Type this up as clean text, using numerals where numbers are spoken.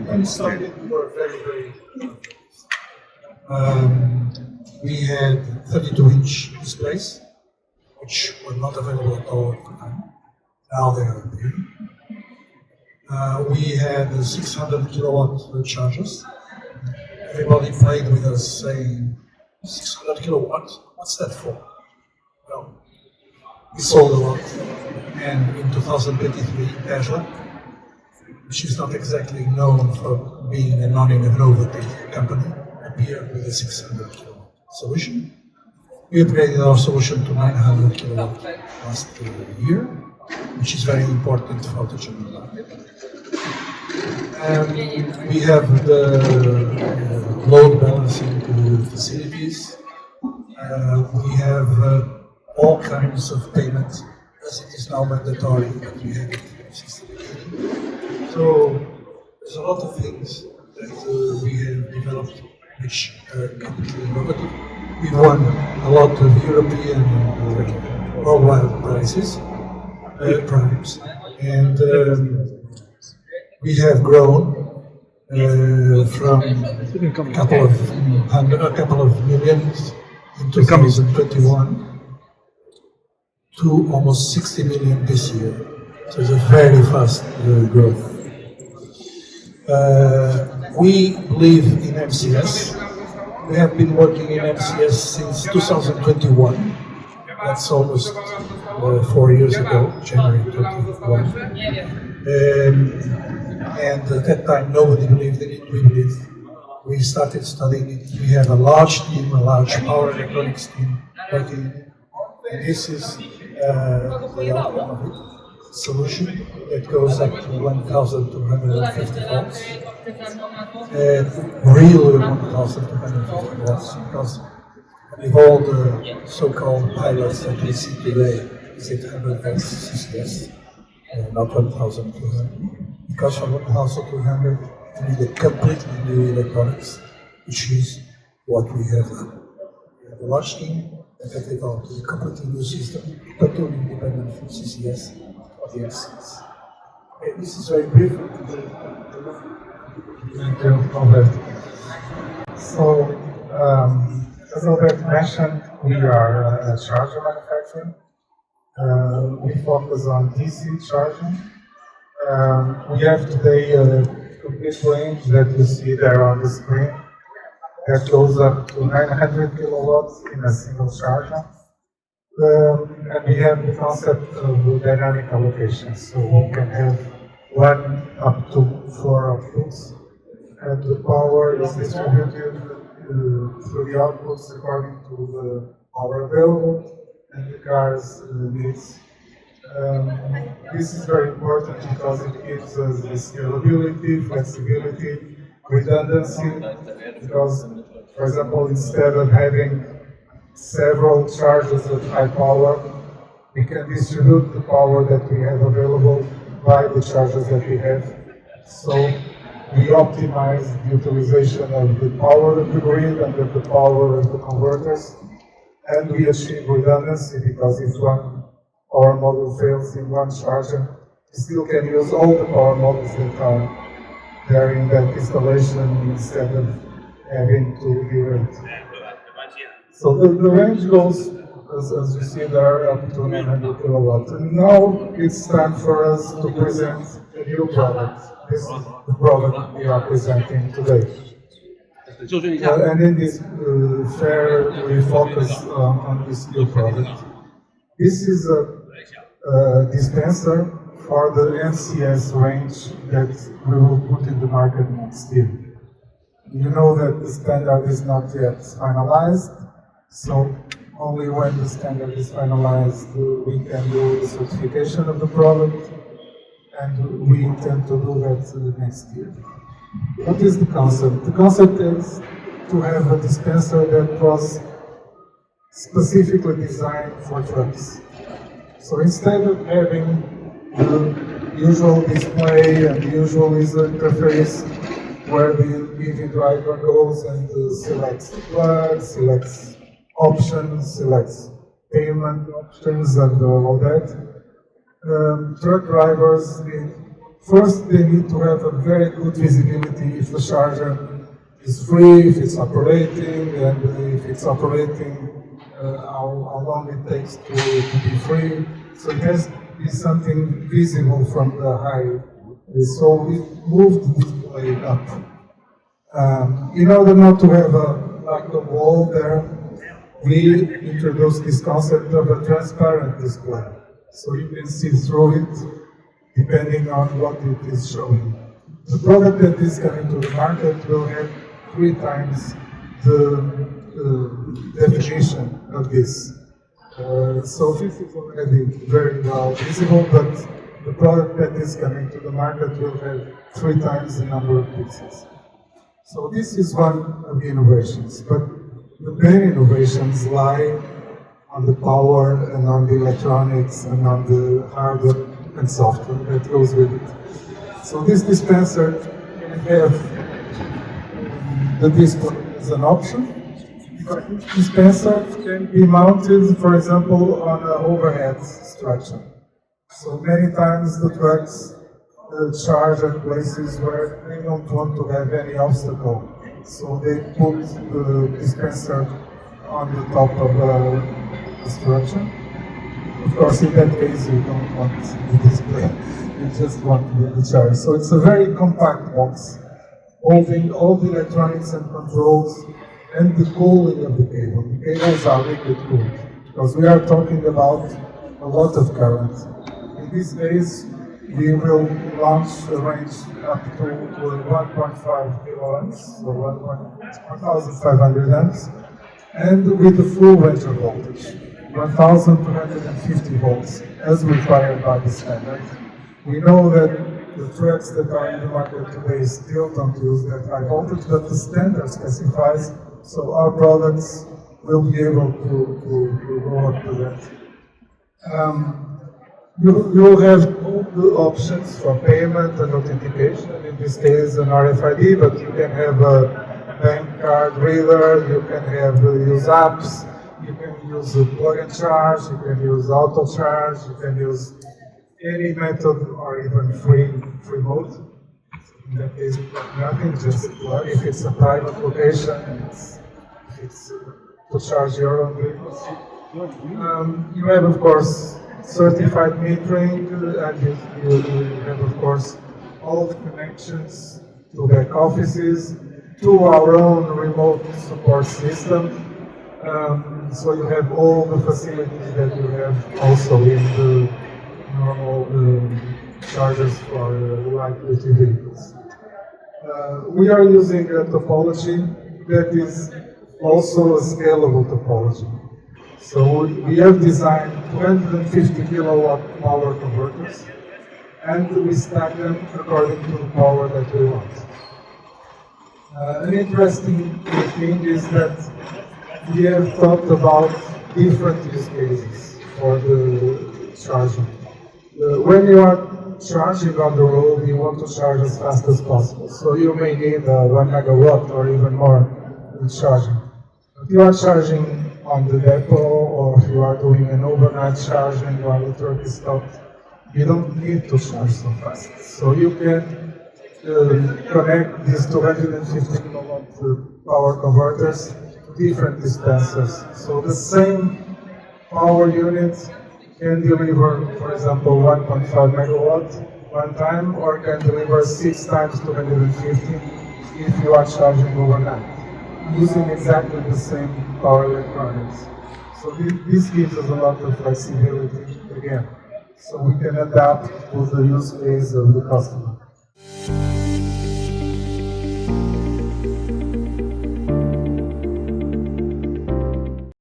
When we started, we were very we had 32-inch displays, which were not available at all at the time. Now they are appearing. We had 600 kilowatt chargers. Everybody played with us saying, 600 kilowatts, what's that for? Well, we sold a lot. And in 2023, Tesla, which is not exactly known for being a non-innovative company, appeared with a 600 kilowatt solution. We upgraded our solution to 900 kilowatt last year, which is very important for the general market. And we have the load balancing facilities. We have all kinds of payments, as it is now mandatory that we have it since the beginning. So there's a lot of things that we have developed which are completely innovative. We won a lot of European and worldwide prizes, and we have grown from a couple of millions in 2021 to almost 60 million this year. So it's a very fast growth. We believe in MCS. We have been working in MCS since 2021. That's almost 4 years ago, January 2021. And at that time, nobody believed in it. We believed. We started studying it. We have a large team, a large power electronics team working in it. And this is the outcome of it. Solution that goes up to 1,250 volts. Really 1,250 volts, because with all the so-called pilots that we see today, is 800 volts CCS, not 1,200. Because for 1,200, we need a completely new electronics, which is what we have done. We have a large team that have developed a completely new system, totally independent from CCS. The MCS. Okay, this is very brief. Thank you, Alberto. So, as Alberto mentioned, we are a charger manufacturer. We focus on DC charging. We have today a complete range that you see there on the screen that goes up to 900 kilowatts in a single charger. And we have the concept of dynamic allocation, so we can have 1 up to 4 outputs, and the power is distributed through the outputs according to the power available and the car's needs. This is very important because it gives us the scalability, flexibility, redundancy, because, for example, instead of having several charges of high power, we can distribute the power that we have available by the charges that we have. So we optimize the utilization of the power of the grid and of the power of the converters, and we achieve redundancy because if one power module fails in one charger, we still can use all the power modules that are there in that installation instead of having to erase. So the range goes, as you see there, up to 900 kilowatts. And now it's time for us to present a new product. This is the product we are presenting today. And in this fair, we focus on this new product. This is a dispenser for the MCS range that we will put in the market next year. You know that the standard is not yet finalized. So only when the standard is finalized, we can do the certification of the product, and we intend to do that next year. What is the concept? The concept is to have a dispenser that was specifically designed for trucks. So instead of having the usual display and the usual user interface where the EV driver goes and selects the plug, selects options, selects payment options and all that. Truck drivers, first they need to have a very good visibility if the charger is free, if it's operating, and if it's operating, how long it takes to be free. So it has to be something visible from the high. So we moved the display up. In order not to have a wall there, we introduced this concept of a transparent display. So you can see through it, depending on what it is showing. The product that is coming to the market will have 3 times the definition of this. So this is already very well visible, but the product that is coming to the market will have 3 times the number of pixels. So this is one of the innovations, but the main innovations lie on the power and on the electronics and on the hardware and software that goes with it. So this dispenser can have the display as an option. This dispenser can be mounted, for example, on an overhead structure. So many times the trucks charge at places where they don't want to have any obstacle. So they put the dispenser on the top of the structure. Of course, in that case, you don't want the display, you just want the charge. So it's a very compact box, holding all the electronics and controls and the cooling of the cable. The cables are liquid cooled, because we are talking about a lot of current. In this case, we will launch a range up to 1.5 kiloamps, so 1,500 amps, and with the full range of voltage, 1,250 volts, as required by the standard. We know that the trucks that are in the market today still don't use that high voltage, but the standard specifies, so our products will be able to go up to that. You will have all the options for payment and authentication, in this case an RFID, but you can have a bank card reader, you can use apps, you can use a plug and charge, you can use auto charge, you can use any method or even free mode. In that case, nothing, just plug. If it's a private location, it's to charge your own vehicles. You have, of course, certified metering, and you have, of course, all the connections to back offices, to our own remote support system. So you have all the facilities that you have also in the normal chargers for light-duty vehicles. We are using a topology that is also a scalable topology. So we have designed 250 kilowatt power converters, and we stack them according to the power that we want. An interesting thing is that we have thought about different use cases for the charging. When you are charging on the road, you want to charge as fast as possible. So you may need 1 megawatt or even more in charging. If you are charging on the depot, or if you are doing an overnight charging while the truck is stopped, you don't need to charge so fast. So you can connect these 250 kilowatt power converters to different dispensers. So the same power unit can deliver, for example, 1.5 megawatt one time, or can deliver 6 times 250 if you are charging overnight, using exactly the same power electronics. So this gives us a lot of flexibility again, so we can adapt to the use case of the customer.